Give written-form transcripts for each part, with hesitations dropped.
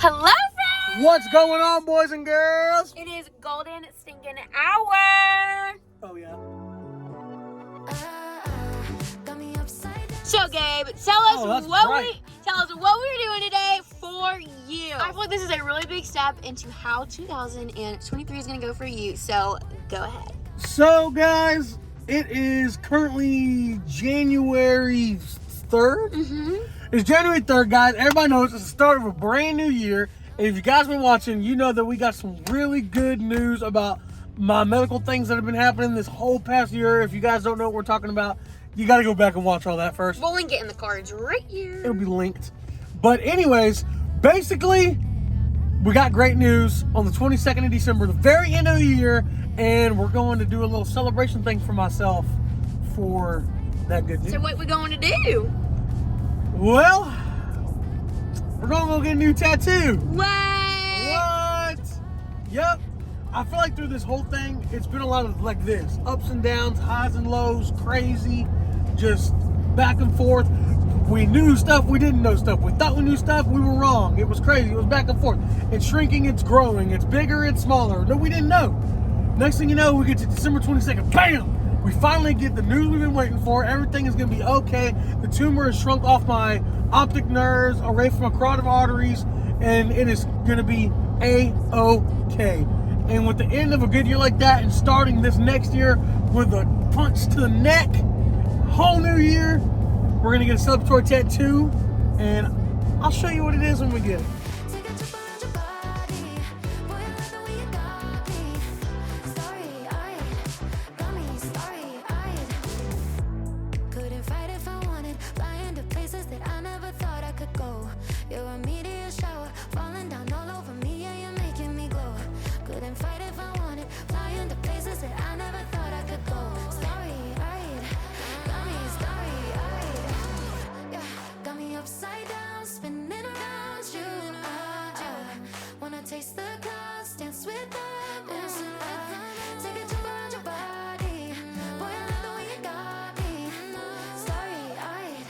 Hello, friends! What's going on, boys and girls? It is golden stinking hour. Oh, yeah. So, Gabe, tell us what right. we were doing today for you. I feel like this is a really big step into how 2023 is going to go for you. So, go ahead. So, guys, it is currently January 3rd. Mm-hmm. It's January 3rd, guys. Everybody knows it's the start of a brand new year. And if you guys been watching, you know that we got some really good news about my medical things that have been happening this whole past year. If you guys don't know what we're talking about, you got to go back and watch all that first. We'll link it in the cards right here. It'll be linked. But anyways, basically, we got great news on the 22nd of December, the very end of the year, and we're going to do a little celebration thing for myself for that good news. So what we going to do? Well, we're going to go get a new tattoo. What? Yep. I feel like through this whole thing, it's been a lot of like this. Ups and downs, highs and lows, crazy, just back and forth. We knew stuff, we didn't know stuff. We thought we knew stuff, we were wrong. It was crazy, it was back and forth. It's shrinking, it's growing, it's bigger, it's smaller. No, we didn't know. Next thing you know, we get to December 22nd, bam! We finally get the news we've been waiting for. Everything is gonna be okay. The tumor has shrunk off my optic nerves, away from my carotid arteries, and it is gonna be A-okay. And with the end of a good year like that and starting this next year with a punch to the neck, whole new year, we're gonna get a celebratory tattoo, and I'll show you what it is when we get it. Taste the clouds, dance with them, take a trip around your body. Boy, I love the way you got me. Starry-eyed,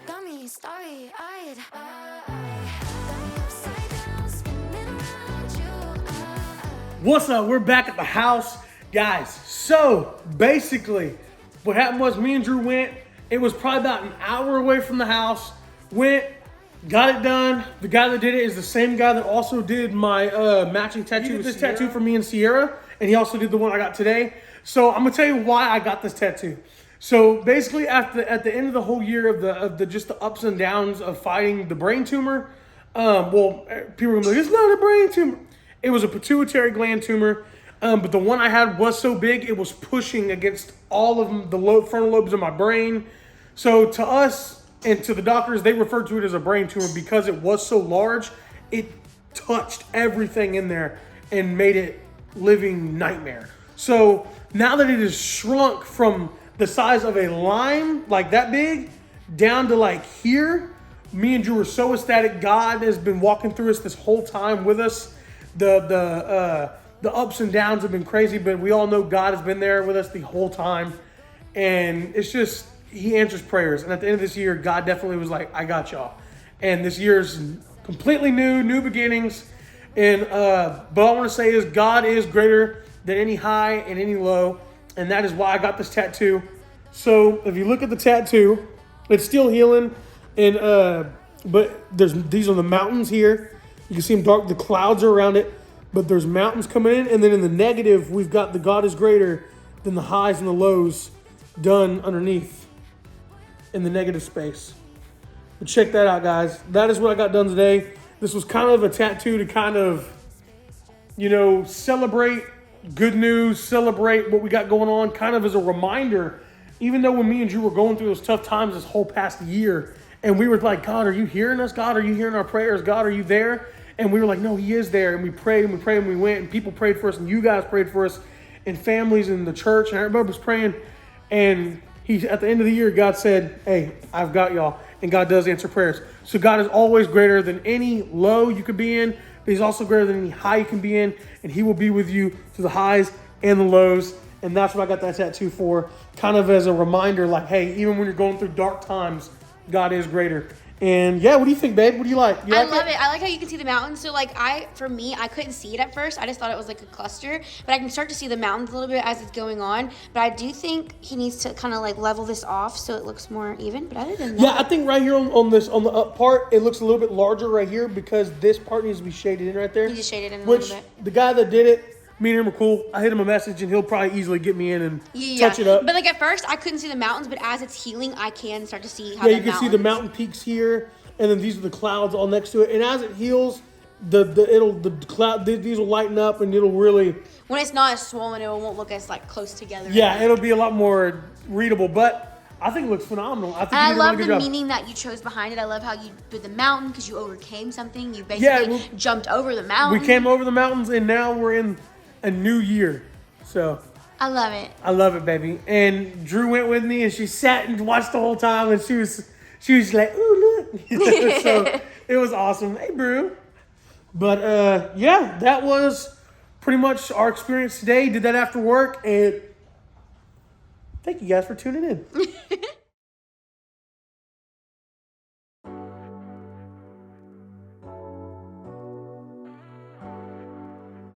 got me starry-eyed. Got me upside down, spinning around you. What's up? We're back at the house, guys. So basically, what happened was me and Drew went. It was probably about an hour away from the house. Went. Got it done. The guy that did it is the same guy that also did my matching tattoo. He did this tattoo for me and Sierra, and he also did the one I got today. So I'm gonna tell you why I got this tattoo. So basically, at the end of the whole year of the just the ups and downs of fighting the brain tumor, well, people are gonna be like, it's not a brain tumor. It was a pituitary gland tumor, but the one I had was so big it was pushing against all of the frontal lobes of my brain. So to us. And to the doctors, they referred to it as a brain tumor because it was so large, it touched everything in there and made it living nightmare. So now that it is shrunk from the size of a lime, like that big, down to like here, me and Drew are so ecstatic. God has been walking through us this whole time with us. The ups and downs have been crazy, but we all know God has been there with us the whole time. And it's just, He answers prayers. And at the end of this year, God definitely was like, I got y'all. And this year's completely new beginnings. And but all I want to say is God is greater than any high and any low. And that is why I got this tattoo. So if you look at the tattoo, it's still healing. And but these are the mountains here. You can see them dark. The clouds are around it. But there's mountains coming in. And then in the negative, we've got the God is greater than the highs and the lows done underneath in the negative space. But check that out, guys. That is what I got done today. This was kind of a tattoo to kind of, you know, celebrate good news, celebrate what we got going on, kind of as a reminder, even though when me and Drew were going through those tough times this whole past year, and we were like, God, are you hearing us? God, are you hearing our prayers? God, are you there? And we were like, no, He is there. And we prayed and we prayed and we went, and people prayed for us, and you guys prayed for us, and families in the church, and everybody was praying. And at the end of the year, God said, hey, I've got y'all. And God does answer prayers. So God is always greater than any low you could be in, but He's also greater than any high you can be in. And He will be with you through the highs and the lows. And that's what I got that tattoo for, kind of as a reminder, like, hey, even when you're going through dark times, God is greater. And yeah, what do you think, babe? What do you like? You I like love it. I like how you can see the mountains. So like for me, I couldn't see it at first. I just thought it was like a cluster, but I can start to see the mountains a little bit as it's going on. But I do think he needs to kind of like level this off so it looks more even. But other than that, Yeah, I think right here on the up part, it looks a little bit larger right here because this part needs to be shaded in right there. You just shaded in a Which little bit. the guy that did it, me and him are cool. I hit him a message and he'll probably easily get me in and touch it up. But like at first, I couldn't see the mountains, but as it's healing, I can start to see how. Yeah, you can see the mountain peaks here, and then these are the clouds all next to it. And as it heals, these will lighten up and it'll really. When it's not as swollen, it won't look as like close together. Yeah, it'll be a lot more readable, but I think it looks phenomenal. I think And you did I a love really the good job. meaning that you chose behind it. I love how you did the mountain because you overcame something. You basically jumped over the mountain. We came over the mountains, and now we're in a new year. So I love it. I love it, baby. And Drew went with me, and she sat and watched the whole time, and she was like, "Ooh, look!" So it was awesome. Hey, Brew. But yeah, that was pretty much our experience today. Did that after work, and thank you guys for tuning in.